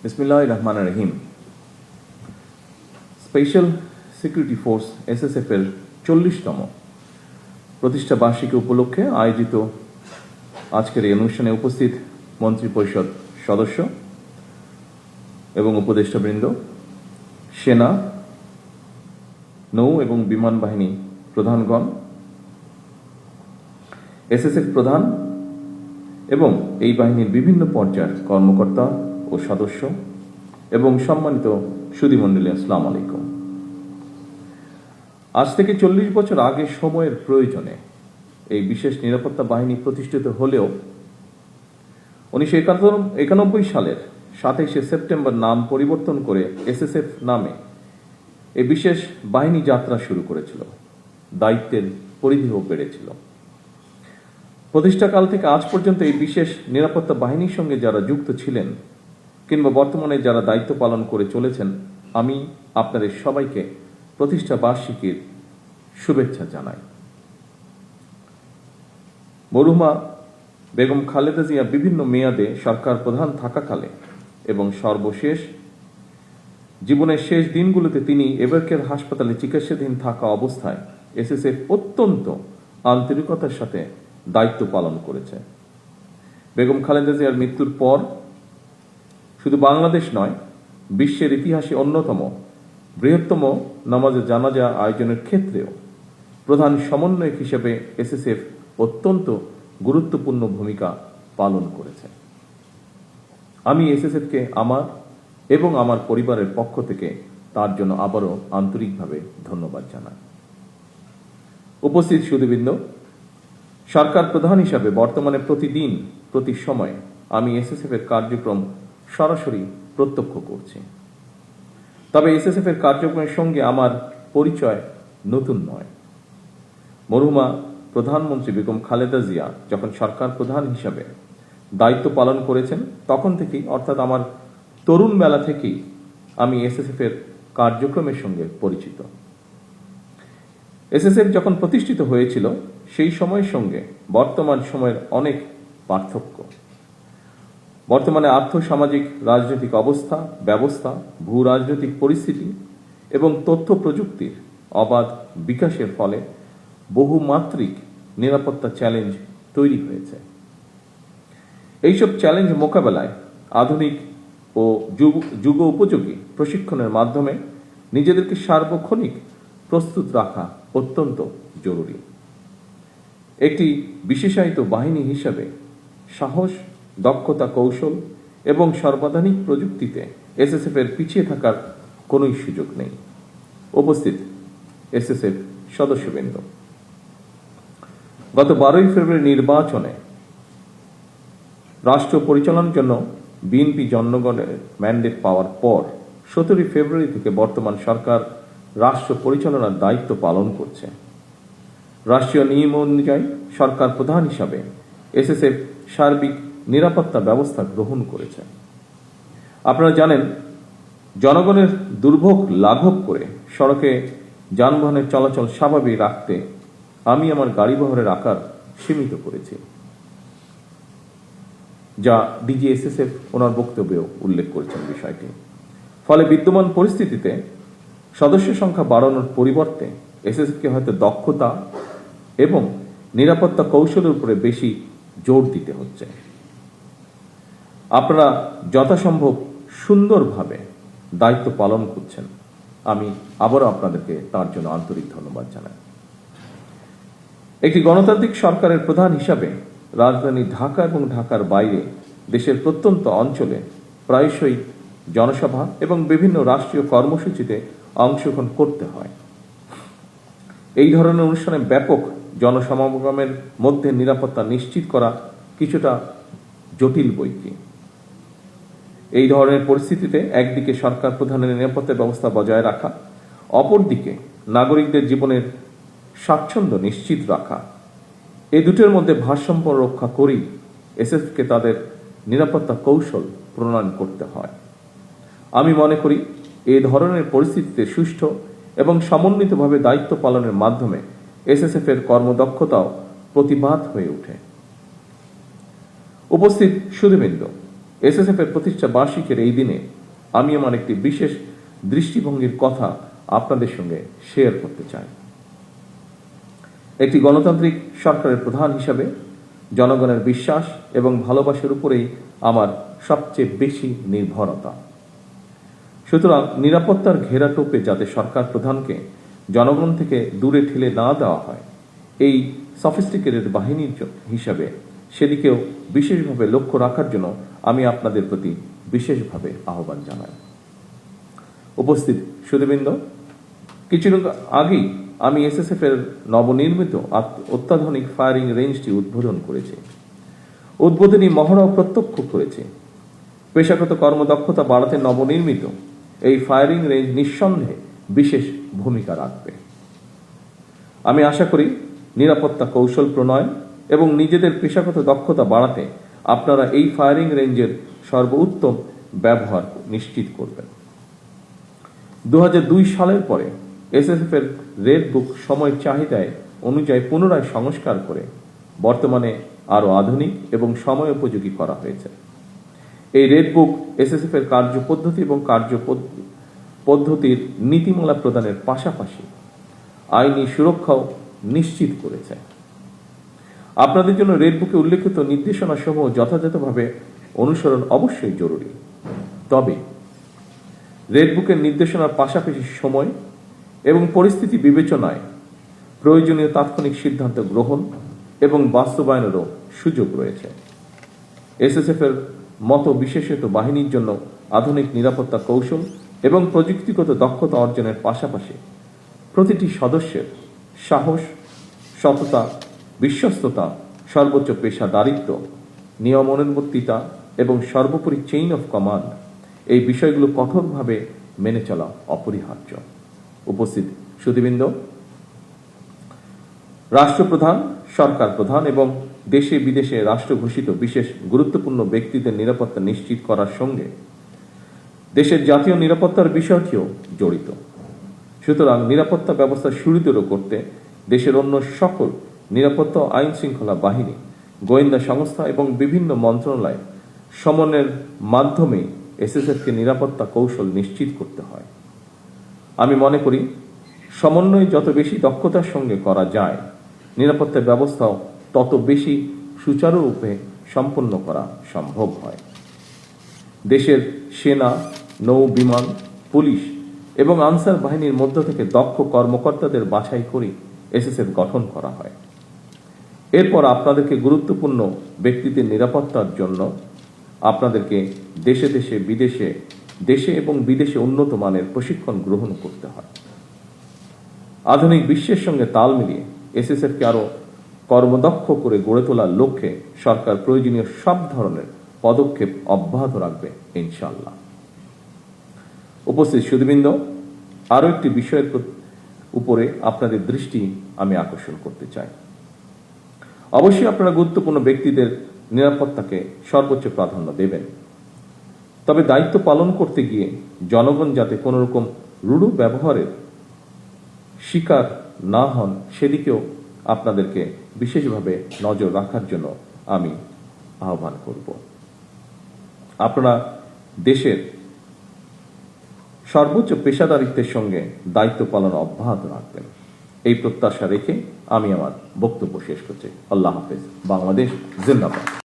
বিসমিল্লাহির রহমানির রহিম। Special security force SSF এর 40তম প্রতিষ্ঠা বার্ষিকী উপলক্ষে আয়োজিত আজকের এই অনুষ্ঠানে উপস্থিত মন্ত্রিপরিষদ সদস্য এবং উপদেষ্টাবৃন্দ, সেনা, নৌ এবং বিমান বাহিনী প্রধানগণ, এসএসএফ প্রধান এবং এই বাহিনীর বিভিন্ন পর্যায়ের কর্মকর্তা ও সদস্য এবং সম্মানিত সুধীমণ্ডলী, আসসালামু আলাইকুম। আজ থেকে 40 বছর আগে সময়ের প্রয়োজনে এই বিশেষ নিরাপত্তা বাহিনী প্রতিষ্ঠিত হলেও 1991 সালের 27শে সেপ্টেম্বর নাম পরিবর্তন করে এসএসএফ নামে এই বিশেষ বাহিনী যাত্রা শুরু করেছিল। দায়িত্বের পরিধিও বেড়েছিল। প্রতিষ্ঠাকাল থেকে আজ পর্যন্ত এই বিশেষ নিরাপত্তা বাহিনীর সঙ্গে যারা যুক্ত ছিলেন কিংবা বর্তমানে যারা দায়িত্ব পালন করে চলেছেন, আমি আপনাদের সবাইকে প্রতিষ্ঠা বার্ষিকীর শুভেচ্ছা জানাই। মরহুমা বেগম খালেদা জিয়া বিভিন্ন মেয়াদে সরকার প্রধান থাকাকালে এবং সর্বশেষ জীবনের শেষ দিনগুলোতে তিনি এভারকেয়ার হাসপাতালে চিকিৎসাধীন থাকা অবস্থায় এসএসএফ অত্যন্ত আন্তরিকতার সাথে দায়িত্ব পালন করেছে। বেগম খালেদা জিয়ার মৃত্যুর পর শুধু বাংলাদেশ নয়, বিশ্বের ইতিহাসে অন্যতম বৃহত্তম নামাজে জানাজা আয়োজনের ক্ষেত্রেও প্রধান সমন্বয়ক হিসেবে এসএসএফ অত্যন্ত গুরুত্বপূর্ণ ভূমিকা পালন করেছে। আমি এসএসএফকে আমার এবং আমার পরিবারের পক্ষ থেকে তার জন্য আবারও আন্তরিকভাবে ধন্যবাদ জানাই। উপস্থিত সুধীবৃন্দ, সরকার প্রধান হিসাবে বর্তমানে প্রতিদিন প্রতি সময় আমি এসএসএফ এর কার্যক্রম সরাসরি প্রত্যক্ষ করছি। তবে এসএসএফ এর কার্যক্রমের সঙ্গে আমার পরিচয় নতুন নয়। মরহুমা প্রধানমন্ত্রী বেগম খালেদা জিয়া যখন সরকার প্রধান হিসাবে দায়িত্ব পালন করেছেন তখন থেকেই, অর্থাৎ আমার তরুণ বেলা থেকেই আমি এসএসএফ এর কার্যক্রমের সঙ্গে পরিচিত। এসএসএফ যখন প্রতিষ্ঠিত হয়েছিল সেই সময়ের সঙ্গে বর্তমান সময়ের অনেক পার্থক্য। বর্তমানে আর্থসামাজিক রাজনৈতিক অবস্থা ব্যবস্থা, ভূ রাজনৈতিক পরিস্থিতি এবং তথ্য প্রযুক্তির অবাধ বিকাশের ফলে বহুমাত্রিক নিরাপত্তা চ্যালেঞ্জ তৈরি হয়েছে। এইসব চ্যালেঞ্জ মোকাবেলায় আধুনিক ও যুগ উপযোগী প্রশিক্ষণের মাধ্যমে নিজেদেরকে সার্বক্ষণিক প্রস্তুত রাখা অত্যন্ত জরুরি। একটি বিশেষায়িত বাহিনী হিসাবে সাহস, দক্ষতা, কৌশল এবং সর্বাধুনিক প্রযুক্তিতে এসএসএফ এর পিছিয়ে থাকার কোন সুযোগ নেই। উপস্থিত এসএসএফ সদস্যবৃন্দ, গত 12ই ফেব্রুয়ারি নির্বাচনে রাষ্ট্র পরিচালনার জন্য বিএনপি জনগণের ম্যান্ডেট পাওয়ার পর 17ই ফেব্রুয়ারি থেকে বর্তমান সরকার রাষ্ট্র পরিচালনার দায়িত্ব পালন করছে। রাষ্ট্রীয় নিয়ম অনুযায়ী সরকার প্রধান হিসাবে এসএসএফ সার্বিক নিরাপত্তা ব্যবস্থা গ্রহণ করেছে। আপনারা জানেন, জনগণের দুর্ভোগ লাঘব করে সড়কে যানবাহনের চলাচল স্বাভাবিক রাখতে আমি আমার গাড়িবহরের আকার সীমিত করেছি, যা ডিজি এসএসএফ ওনার বক্তব্যেও উল্লেখ করেছেন বিষয়টি। ফলে বিদ্যমান পরিস্থিতিতে সদস্য সংখ্যা বাড়ানোর পরিবর্তে এসএসএফকে হয়তো দক্ষতা এবং নিরাপত্তা কৌশলের উপরে বেশি জোর দিতে হচ্ছে। আপনারা যথাসম্ভব সুন্দরভাবে দায়িত্ব পালন করছেন। আমি আবারও আপনাদেরকে তার জন্য আন্তরিক ধন্যবাদ জানাই। একটি গণতান্ত্রিক সরকারের প্রধান হিসাবে রাজধানী ঢাকা এবং ঢাকার বাইরে দেশের প্রত্যন্ত অঞ্চলে প্রায়শই জনসভা এবং বিভিন্ন রাষ্ট্রীয় কর্মসূচিতে অংশগ্রহণ করতে হয়। এই ধরনের অনুষ্ঠানে ব্যাপক জনসমাগমের মধ্যে নিরাপত্তা নিশ্চিত করা কিছুটা জটিল বৈকি। এই ধরনের পরিস্থিতিতে একদিকে সরকার প্রধানের নিরাপত্তা ব্যবস্থা বজায় রাখা, অপরদিকে নাগরিকদের জীবনের স্বাচ্ছন্দ্য নিশ্চিত রাখা, এই দুটোর মধ্যে ভারসাম্য রক্ষা করেই এসএসএফকে তাদের নিরাপত্তা কৌশল প্রণয়ন করতে হয়। আমি মনে করি এই ধরনের পরিস্থিতিতে সুষ্ঠু এবং সমন্বিতভাবে দায়িত্ব পালনের মাধ্যমে এসএসএফ এর কর্মদক্ষতাও প্রতিবাদ হয়ে ওঠে। উপস্থিত সুধীবৃন্দ, এসএসএফ এর প্রতিষ্ঠা বার্ষিকের এই দিনে আমি আমার একটি বিশেষ দৃষ্টিভঙ্গির কথা আপনাদের সঙ্গে শেয়ার করতে চাই। একটি গণতান্ত্রিক সরকারের প্রধান হিসাবে জনগণের বিশ্বাস এবং ভালোবাসার উপরেই আমার সবচেয়ে বেশি নির্ভরতা। সুতরাং নিরাপত্তার ঘেরাটোপে যাতে সরকার প্রধানকে জনগণ থেকে দূরে ঠেলে না দেওয়া হয়, এই সফিস্টিকেটেড বাহিনীর হিসাবে সেদিকেও বিশেষভাবে লক্ষ্য রাখার জন্য আমি আপনাদের প্রতি বিশেষভাবে আহ্বান জানাই। উপস্থিত সুধীবৃন্দ, কিছুদিন আগেই আমি এসএসএফ এর নবনির্মিত অত্যাধুনিক ফায়ারিং রেঞ্জটি উদ্বোধন করেছি। উদ্বোধনী মহড়াও প্রত্যক্ষ করেছি। পেশাগত কর্মদক্ষতা বাড়াতে নবনির্মিত এই ফায়ারিং রেঞ্জ নিঃসন্দেহে বিশেষ ভূমিকা রাখবে। আমি আশা করি নিরাপত্তা কৌশল প্রণয়ন এবং নিজেদের পেশাগত দক্ষতা বাড়াতে আপনারা এই ফায়ারিং রেঞ্জের সর্বোত্তম ব্যবহার নিশ্চিত করবেন। 2002 সালের পরে এসএসএফ এর রেড বুক সময়ের চাহিদায় অনুযায়ী পুনরায় সংস্কার করে বর্তমানে আরো আধুনিক এবং সময় উপযোগী করা হয়েছে। এই রেড বুক এসএসএফ এর কার্যপদ্ধতি এবং কার্যপদ্ধতির নীতিমালা প্রদানের পাশাপাশি আইনি সুরক্ষাও নিশ্চিত করেছে। আপনাদের জন্য রেড বুকে উল্লেখিত নির্দেশনা সমূহ যথাযথভাবে অনুসরণ অবশ্যই জরুরি। তবে রেড বুকের নির্দেশনার পাশাপাশি সময় এবং পরিস্থিতি বিবেচনায় প্রয়োজনীয় তাৎক্ষণিক সিদ্ধান্ত গ্রহণ এবং বাস্তবায়নেরও সুযোগ রয়েছে। এসএসএফ এর মতো বিশেষিত বাহিনীর জন্য আধুনিক নিরাপত্তা কৌশল এবং প্রযুক্তিগত দক্ষতা অর্জনের পাশাপাশি প্রতিটি সদস্যের সাহস, সততা, বিশ্বস্ততা, সর্বোচ্চ পেশাদারিত্ব, নিয়মানুবর্তিতা এবং সর্বোপরি চেইন অফ কমান্ড, এই বিষয়গুলো কঠোরভাবে মেনে চলা অপরিহার্য। উপস্থিত সুধীবৃন্দ, রাষ্ট্রপ্রধান, সরকার প্রধান এবং দেশে বিদেশে রাষ্ট্র ঘোষিত বিশেষ গুরুত্বপূর্ণ ব্যক্তিদের নিরাপত্তা নিশ্চিত করার সঙ্গে দেশের জাতীয় নিরাপত্তার বিষয়টিও জড়িত। সুতরাং নিরাপত্তা ব্যবস্থা সুদৃঢ় করতে দেশের অন্য সকল নিরাপত্তা আইন শৃঙ্খলা বাহিনী, গোয়েন্দা সংস্থা এবং বিভিন্ন মন্ত্রণালয় সমন্বয়ের মাধ্যমে এসএসএফকে নিরাপত্তা কৌশল নিশ্চিত করতে হয়। আমি মনে করি সমন্বয় যত বেশি দক্ষতার সঙ্গে করা যায়, নিরাপত্তা ব্যবস্থাও তত বেশি সুচারুরূপে সম্পন্ন করা সম্ভব হয়। দেশের সেনা, নৌ বিমান, পুলিশ এবং আনসার বাহিনীর মধ্য থেকে দক্ষ কর্মকর্তাদের বাছাই করে এসএসএফ গঠন করা হয়। এরপর আপনাদেরকে গুরুত্বপূর্ণ ব্যক্তিদের নিরাপত্তার জন্য আপনাদেরকে দেশে এবং বিদেশে উন্নত মানের প্রশিক্ষণ গ্রহণ করতে হয়। আধুনিক বিশ্বের সঙ্গে তাল মিলিয়ে এসএসএফকে আরো কর্মদক্ষ করে গড়ে তোলার লক্ষ্যে সরকার প্রয়োজনীয় সব ধরনের পদক্ষেপ অব্যাহত রাখবে ইনশাআল্লাহ। উপস্থিত সুধীবৃন্দ, আরো একটি বিষয়ের উপরে আপনাদের দৃষ্টি আমি আকর্ষণ করতে চাই। অবশ্যই আপনারা গুরুত্বপূর্ণ ব্যক্তিদের নিরাপত্তাকে সর্বোচ্চ প্রাধান্য দেবেন। তবে দায়িত্ব পালন করতে গিয়ে জনগণ যাতে কোন রকম রূঢ় ব্যবহারের শিকার না হন, সেদিকেও আপনাদেরকে বিশেষভাবে নজর রাখার জন্য আমি আহ্বান করব। আপনারা দেশের সর্বোচ্চ পেশাদারিত্বের সঙ্গে দায়িত্ব পালন অব্যাহত রাখবেন, এই প্রত্যাশা রেখে আমি আমার বক্তব্য শেষ করছি। আল্লাহ হাফেজ। বাংলাদেশ জিন্দাবাদ।